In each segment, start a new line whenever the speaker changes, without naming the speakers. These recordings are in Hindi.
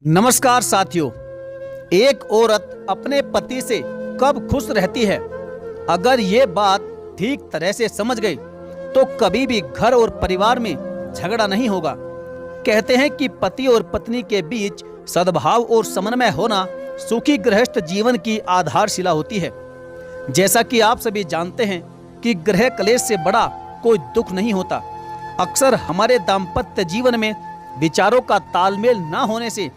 नमस्कार साथियों। एक औरत अपने पति से कब खुश रहती है, अगर ये बात ठीक तरह से समझ गई तो कभी भी घर और परिवार में झगड़ा नहीं होगा। कहते हैं कि पति और पत्नी के बीच सद्भाव और समन्वय होना सुखी गृहस्थ जीवन की आधारशिला होती है। जैसा कि आप सभी जानते हैं कि गृह कलेश से बड़ा कोई दुख नहीं होता। अक्सर हमारे दाम्पत्य जीवन में विचारों का तालमेल न होने से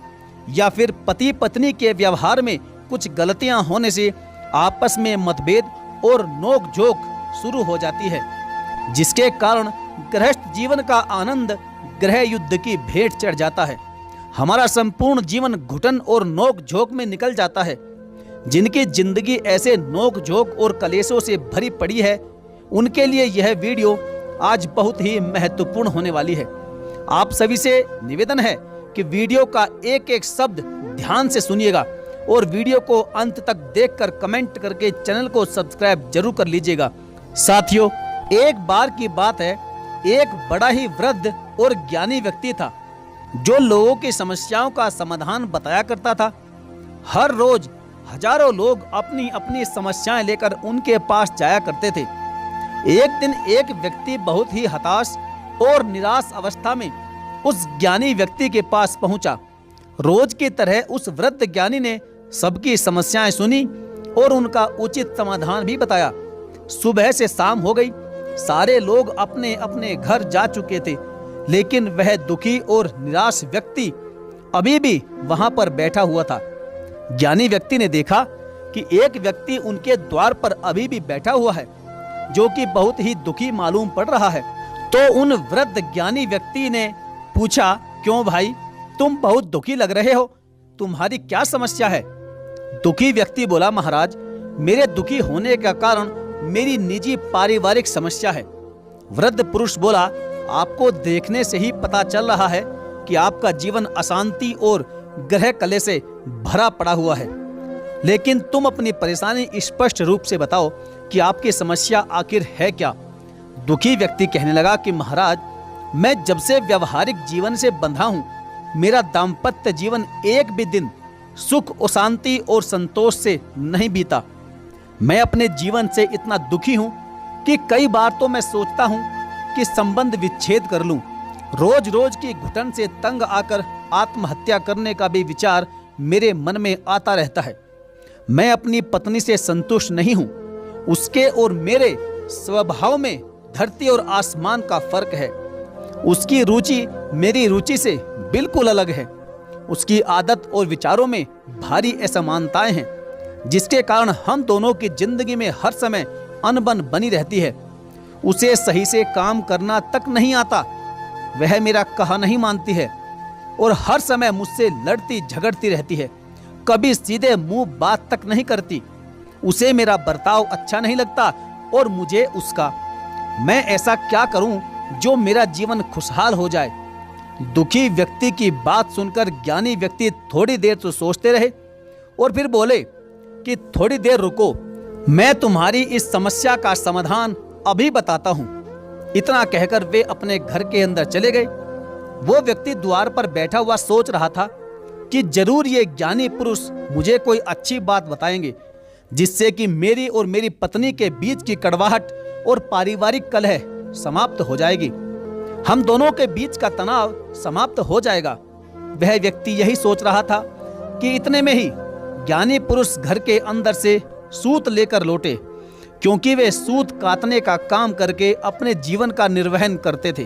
या फिर पति पत्नी के व्यवहार में कुछ गलतियां होने से आपस में मतभेद और नोक-झोंक शुरू हो जाती है, जिसके कारण गृहस्थ जीवन का आनंद गृह युद्ध की भेंट चढ़ जाता है। हमारा संपूर्ण जीवन घुटन और नोक-झोंक में निकल जाता है। जिनकी जिंदगी ऐसे नोक-झोंक और कलेशों से भरी पड़ी है, उनके लिए यह वीडियो आज बहुत ही महत्वपूर्ण होने वाली है। आप सभी से निवेदन है कि वीडियो का एक एक शब्द ध्यान से सुनिएगा और वीडियो को अंत तक देखकर कमेंट करके चैनल को सब्सक्राइब जरूर कर लीजिएगा। साथियों, एक बार की बात है, एक बड़ा ही वृद्ध और ज्ञानी व्यक्ति था जो लोगों की समस्याओं का समाधान बताया करता था। हर रोज हजारों लोग अपनी अपनी समस्याएं लेकर उनके पास जाया करते थे। एक दिन एक व्यक्ति बहुत ही हताश और निराश अवस्था में उस ज्ञानी व्यक्ति के पास पहुंचा। रोज की तरह उस वृद्ध ज्ञानी ने सबकी समस्याएं सुनी और उनका उचित समाधान भी बताया। सुबह से शाम हो गई, सारे लोग अपने अपने घर जा चुके थे, लेकिन वह दुखी और निराश व्यक्ति अभी भी वहां पर बैठा हुआ था। ज्ञानी व्यक्ति ने देखा कि एक व्यक्ति उनके द्वार पर अभी भी बैठा हुआ है, जो कि बहुत ही दुखी मालूम पड़ रहा है। तो उन वृद्ध ज्ञानी व्यक्ति ने पूछा, क्यों भाई, तुम बहुत दुखी लग रहे हो, तुम्हारी क्या समस्या है? दुखी व्यक्ति बोला, महाराज, मेरे दुखी होने का कारण मेरी निजी पारिवारिक समस्या है। वृद्ध पुरुष बोला, आपको देखने से ही पता चल रहा है कि आपका जीवन अशांति और गृह कलेश से भरा पड़ा हुआ है, लेकिन तुम अपनी परेशानी स्पष्ट रूप से बताओ कि आपकी समस्या आखिर है क्या? दुखी व्यक्ति कहने लगा कि महाराज, मैं जब से व्यवहारिक जीवन से बंधा हूँ, मेरा दाम्पत्य जीवन एक भी दिन सुख और शांति और संतोष से नहीं बीता। मैं अपने जीवन से इतना दुखी हूँ कि कई बार तो मैं सोचता हूँ कि संबंध विच्छेद कर लूं। रोज रोज की घुटन से तंग आकर आत्महत्या करने का भी विचार मेरे मन में आता रहता है। मैं अपनी पत्नी से संतुष्ट नहीं हूँ। उसके और मेरे स्वभाव में धरती और आसमान का फर्क है। उसकी रुचि मेरी रुचि से बिल्कुल अलग है। उसकी आदत और विचारों में भारी असमानताएं हैं, जिसके कारण हम दोनों की जिंदगी में हर समय अनबन बनी रहती है। उसे सही से काम करना तक नहीं आता, वह मेरा कहा नहीं मानती है और हर समय मुझसे लड़ती झगड़ती रहती है। कभी सीधे मुंह बात तक नहीं करती। उसे मेरा बर्ताव अच्छा नहीं लगता और मुझे उसका। मैं ऐसा क्या करूं जो मेरा जीवन खुशहाल हो जाए? दुखी व्यक्ति की बात सुनकर ज्ञानी व्यक्ति थोड़ी देर तो सोचते रहे और फिर बोले कि थोड़ी देर रुको, मैं तुम्हारी इस समस्या का समाधान अभी बताता हूँ। इतना कहकर वे अपने घर के अंदर चले गए। वो व्यक्ति द्वार पर बैठा हुआ सोच रहा था कि जरूर ये ज्ञानी पुरुष मुझे कोई अच्छी बात बताएंगे, जिससे कि मेरी और मेरी पत्नी के बीच की कड़वाहट और पारिवारिक कलह समाप्त हो जाएगी। हम दोनों के बीच का तनाव समाप्त हो जाएगा। वह व्यक्ति यही सोच रहा था कि इतने में ही ज्ञानी पुरुष घर के अंदर से सूत लेकर लौटे, क्योंकि वे सूत काटने का काम करके अपने जीवन का निर्वहन करते थे।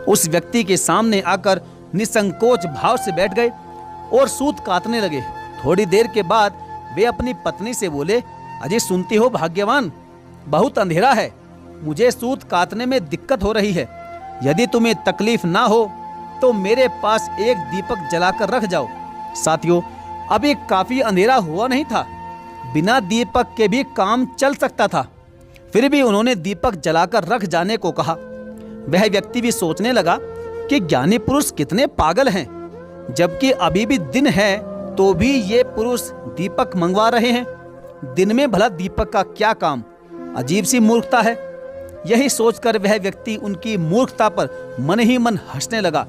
उस व्यक्ति के सामने आकर निसंकोच भाव से बैठ गए और सूत काटने लगे। थोड़ी देर के बाद वे अपनी पत्नी से बोले, अजय सुनती हो भाग्यवान, बहुत अंधेरा है, मुझे सूत काटने में दिक्कत हो रही है। यदि तुम्हें तकलीफ ना हो तो मेरे पास एक दीपक जलाकर रख जाओ। साथियों, अभी काफी अंधेरा हुआ नहीं था, बिना दीपक के भी काम चल सकता था। फिर भी उन्होंने दीपक जलाकर रख जाने को कहा। वह व्यक्ति भी सोचने लगा कि ज्ञानी पुरुष कितने पागल हैं, जबकि अभी भी दिन है तो भी ये पुरुष दीपक मंगवा रहे हैं। दिन में भला दीपक का क्या काम? अजीब सी मूर्खता है। यही सोचकर वह व्यक्ति उनकी मूर्खता पर मन ही मन हंसने लगा।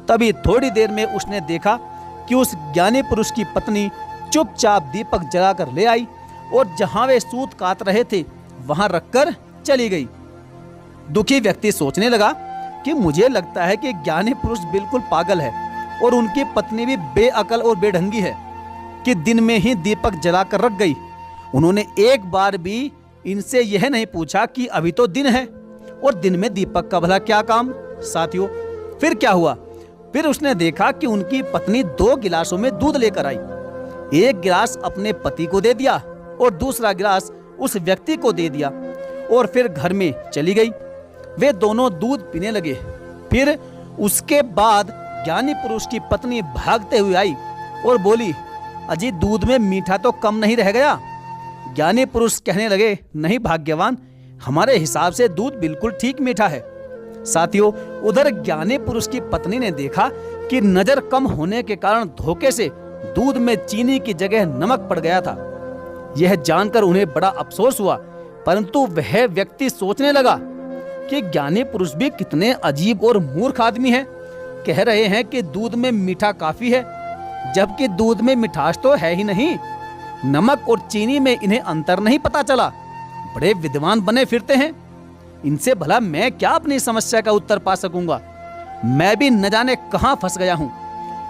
तभी थोड़ी देर में उसने देखा कि उस ज्ञानी पुरुष की पत्नी चुपचाप दीपक जलाकर ले आई और जहां वे सूत काट रहे थे वहां रखकर चली गई। दुखी व्यक्ति सोचने लगा कि मुझे लगता है कि ज्ञानी पुरुष बिल्कुल पागल है और उनकी पत्नी भी बेअकल और बेढंगी है कि दिन में ही दीपक जलाकर रख गई। उन्होंने एक बार भी इनसे यह नहीं पूछा कि अभी तो दिन है और दिन में दीपक का भला क्या काम। साथियों, फिर क्या हुआ? फिर उसने देखा कि उनकी पत्नी 2 गिलासों में दूध लेकर आई। एक गिलास अपने पति को दे दिया और दूसरा गिलास उस व्यक्ति को दे दिया और फिर घर में चली गई। वे दोनों दूध पीने लगे। फिर उसके बाद ज्ञानी पुरुष की पत्नी भागते हुए आई और बोली, अजी दूध में मीठा तो कम नहीं रह गया? ज्ञानी पुरुष कहने लगे, नहीं भाग्यवान, हमारे हिसाब से दूध बिल्कुल ठीक मीठा है। साथियों, उधर ज्ञानी पुरुष की पत्नी ने देखा कि नजर कम होने के कारण धोखे से दूध में चीनी की जगह नमक पड़ गया था। यह जानकर उन्हें बड़ा अफसोस हुआ, परंतु वह व्यक्ति सोचने लगा कि ज्ञानी पुरुष भी कितने अजीब और मूर्ख आदमी हैं। कह रहे हैं कि दूध में मीठा काफी है, जबकि दूध में मिठास तो है ही नहीं। नमक और चीनी में इन्हें अंतर नहीं पता चला। बड़े विद्वान बने फिरते हैं। इनसे भला मैं क्या अपनी समस्या का उत्तर पा सकूंगा? मैं भी न जाने कहां फंस गया हूं।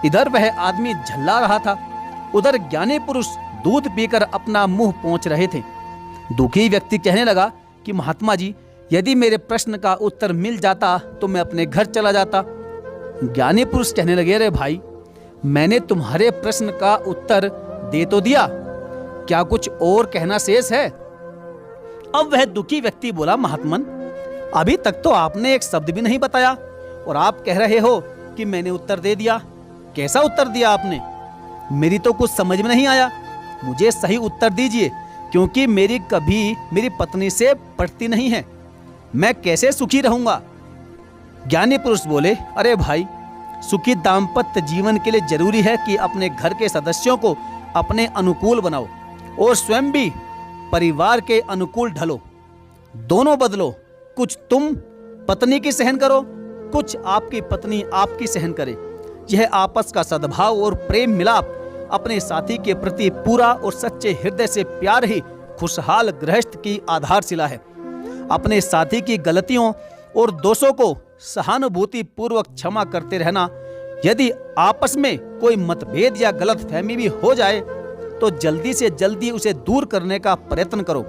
इधर वह आदमी झल्ला रहा था, उधर ज्ञानी पुरुष दूध पीकर अपना मुंह पोंछ रहे थे। दुखी व्यक्ति कहने लगा कि महात्मा जी, यदि मेरे प्रश्न का उत्तर मिल जाता तो मैं अपने घर चला जाता। ज्ञानी पुरुष कहने लगे, अरे भाई, मैंने तुम्हारे प्रश्न का उत्तर दे तो दिया, क्या कुछ और कहना शेष है? अब वह दुखी व्यक्ति बोला, महात्मन, अभी तक तो आपने एक शब्द भी नहीं बताया और आप कह रहे हो कि मैंने उत्तर दे दिया। कैसा उत्तर दिया आपने? मेरी तो कुछ समझ में नहीं आया। मुझे सही उत्तर दीजिए, क्योंकि मेरी कभी मेरी पत्नी से पटती नहीं है। मैं कैसे सुखी रहूंगा? ज्ञानी पुरुष बोले, अरे भाई, सुखी दाम्पत्य जीवन के लिए जरूरी है कि अपने घर के सदस्यों को अपने अनुकूल बनाओ और स्वयं भी परिवार के अनुकूल ढलो। दोनों बदलो। कुछ तुम पत्नी की सहन करो, कुछ आपकी पत्नी आपकी सहन करे। यह आपस का सद्भाव और प्रेम मिलाप अपने साथी के प्रति पूरा और सच्चे हृदय से प्यार ही खुशहाल गृहस्थ की आधारशिला है। अपने साथी की गलतियों और दोषों को सहानुभूति पूर्वक क्षमा करते रहना। यदि आपस में कोई मतभेद या गलतफहमी भी हो जाए तो जल्दी से जल्दी उसे दूर करने का प्रयत्न करो।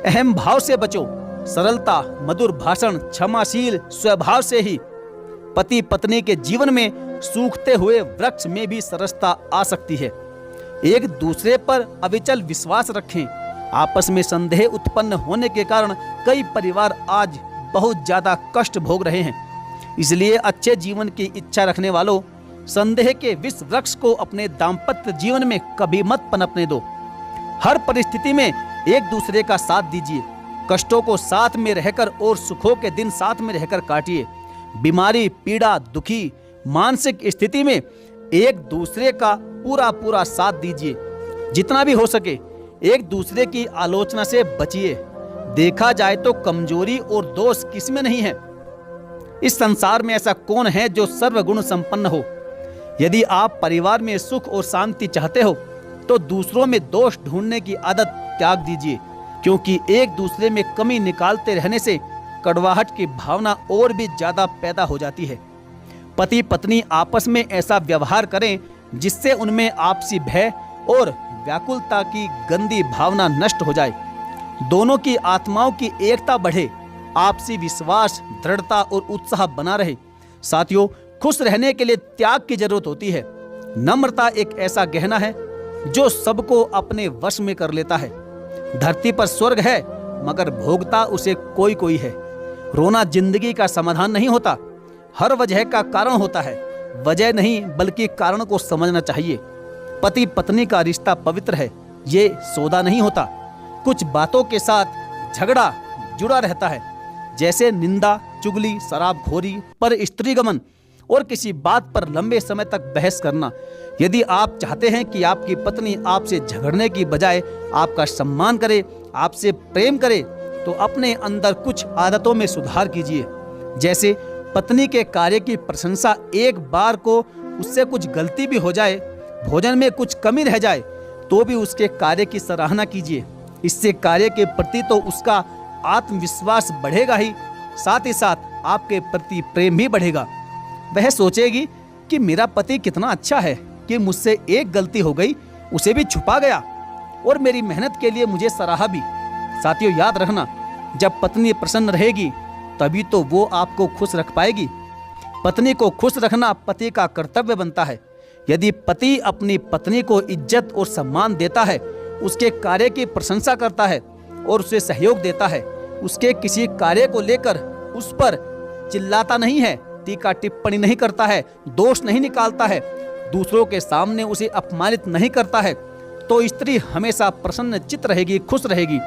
अहम भाव से बचो। सरलता, मधुर भाषण, क्षमाशील स्वभाव से ही पति पत्नी के जीवन में सूखते हुए वृक्ष में भी सरसता आ सकती है। एक दूसरे पर अविचल विश्वास रखें। आपस में संदेह उत्पन्न होने के कारण कई परिवार आज बहुत ज्यादा कष्ट भोग रहे हैं। इसलिए अच्छे जीवन की इच्छा रखने वालों, संदेह के विष वृक्ष को अपने दाम्पत्य जीवन में कभी मत पनपने दो। हर परिस्थिति में एक दूसरे का साथ दीजिए। कष्टों को साथ में रहकर और सुखों के दिन साथ में रहकर काटिए। बीमारी, पीड़ा, दुखी मानसिक स्थिति में एक दूसरे का पूरा पूरा साथ दीजिए। जितना भी हो सके एक दूसरे की आलोचना से बचिए। देखा जाए तो कमजोरी और दोष किसमें नहीं है। इस संसार में ऐसा कौन है जो सर्वगुण संपन्न हो। यदि आप परिवार में सुख और शांति चाहते हो तो दूसरों में दोष ढूंढने की आदत त्याग दीजिए, क्योंकि एक दूसरे में कमी निकालते रहने से कड़वाहट की भावना और भी ज्यादा पैदा हो जाती है। पति पत्नी आपस में ऐसा व्यवहार करें जिससे उनमें आपसी भय और व्याकुलता की गंदी भावना नष्ट हो जाए। दोनों की आत्माओं की एकता बढ़े, आपसी विश्वास, दृढ़ता और उत्साह बना रहे। साथियों, खुश रहने के लिए त्याग की जरूरत होती है। नम्रता एक ऐसा गहना है जो सबको अपने वश में कर लेता है। धरती पर स्वर्ग है मगर भोगता उसे कोई कोई है। रोना जिंदगी का समाधान नहीं होता, हर वजह का कारण होता है। वजह नहीं बल्कि कारण को समझना चाहिए। पति पत्नी का रिश्ता पवित्र है, ये सौदा नहीं होता। कुछ बातों के साथ झगड़ा जुड़ा रहता है, जैसे निंदा, चुगली, शराबखोरी, पर स्त्रीगमन और किसी बात पर लंबे समय तक बहस करना। यदि आप चाहते हैं कि आपकी पत्नी आपसे झगड़ने की बजाय आपका सम्मान करे, आपसे प्रेम करे, तो अपने अंदर कुछ आदतों में सुधार कीजिए। जैसे पत्नी के कार्य की प्रशंसा। एक बार को उससे कुछ गलती भी हो जाए भोजन में कुछ कमी रह जाए तो भी उसके कार्य की सराहना कीजिए। इससे कार्य के प्रति तो उसका आत्मविश्वास बढ़ेगा ही साथ आपके प्रति प्रेम भी बढ़ेगा। वह सोचेगी कि मेरा पति कितना अच्छा है कि मुझसे एक गलती हो गई उसे भी छुपा गया और मेरी मेहनत के लिए मुझे सराहा भी। साथियों, याद रखना, जब पत्नी प्रसन्न रहेगी तभी तो वो आपको खुश रख पाएगी। पत्नी को खुश रखना पति का कर्तव्य बनता है। यदि पति अपनी पत्नी को इज्जत और सम्मान देता है, उसके कार्य की प्रशंसा करता है और उसे सहयोग देता है, उसके किसी कार्य को लेकर उस पर चिल्लाता नहीं है, टीका टिप्पणी नहीं करता है, दोष नहीं निकालता है, दूसरों के सामने उसे अपमानित नहीं करता है, तो स्त्री हमेशा प्रसन्न चित्त रहेगी, खुश रहेगी।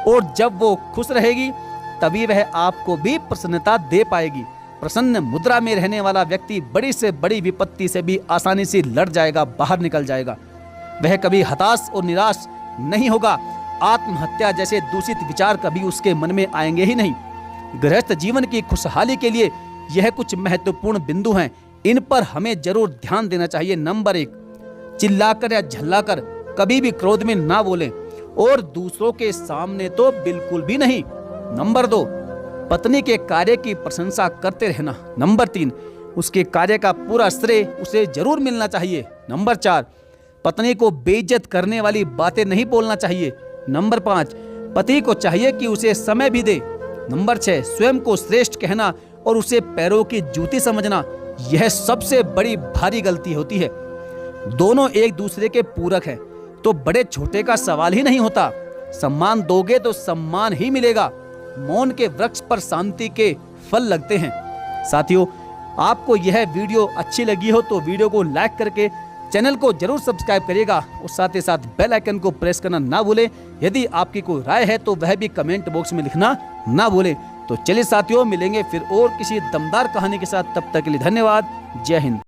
और जब वो खुश रहेगी तभी वह आपको भी प्रसन्नता दे पाएगी। प्रसन्न मुद्रा में रहने वाला व्यक्ति बड़ी से बड़ी विपत्ति से भी आसानी से लड़ जाएगा, बाहर निकल जाएगा। वह कभी हताश और निराश नहीं होगा। आत्महत्या जैसे दूषित विचार कभी उसके मन में आएंगे ही नहीं। गृहस्थ जीवन की खुशहाली के लिए यह कुछ महत्वपूर्ण बिंदु हैं, इन पर हमें जरूर ध्यान देना चाहिए। नंबर 1, चिल्लाकर या झल्लाकर कभी भी क्रोध में ना बोलें और दूसरों के सामने तो बिल्कुल भी नहीं। नंबर 2, पत्नी के कार्य की प्रशंसा करते रहना। नंबर 3, उसके कार्य का पूरा श्रेय उसे जरूर मिलना चाहिए। नंबर 4, पत्नी को बेइज्जत करने वाली बातें नहीं बोलना चाहिए। नंबर 5, पति को चाहिए कि उसे समय भी दे। नंबर 6, स्वयं को श्रेष्ठ कहना और उसे पैरों की जूती समझना, यह सबसे बड़ी भारी गलती होती है। दोनों एक दूसरे के पूरक हैं, तो बड़े छोटे का सवाल ही नहीं होता। सम्मान दोगे तो सम्मान ही मिलेगा। मौन के वृक्ष पर शांति के फल लगते हैं। साथियों, आपको यह वीडियो अच्छी लगी हो तो वीडियो को लाइक करके चैनल को जरूर सब्सक्राइब करिएगा और साथ ही साथ बेल आइकन को प्रेस करना ना भूलें। यदि आपकी कोई राय है तो वह भी कमेंट बॉक्स में लिखना ना भूलें। तो चलिए साथियों, मिलेंगे फिर और किसी दमदार कहानी के साथ। तब तक के लिए धन्यवाद। जय हिंद।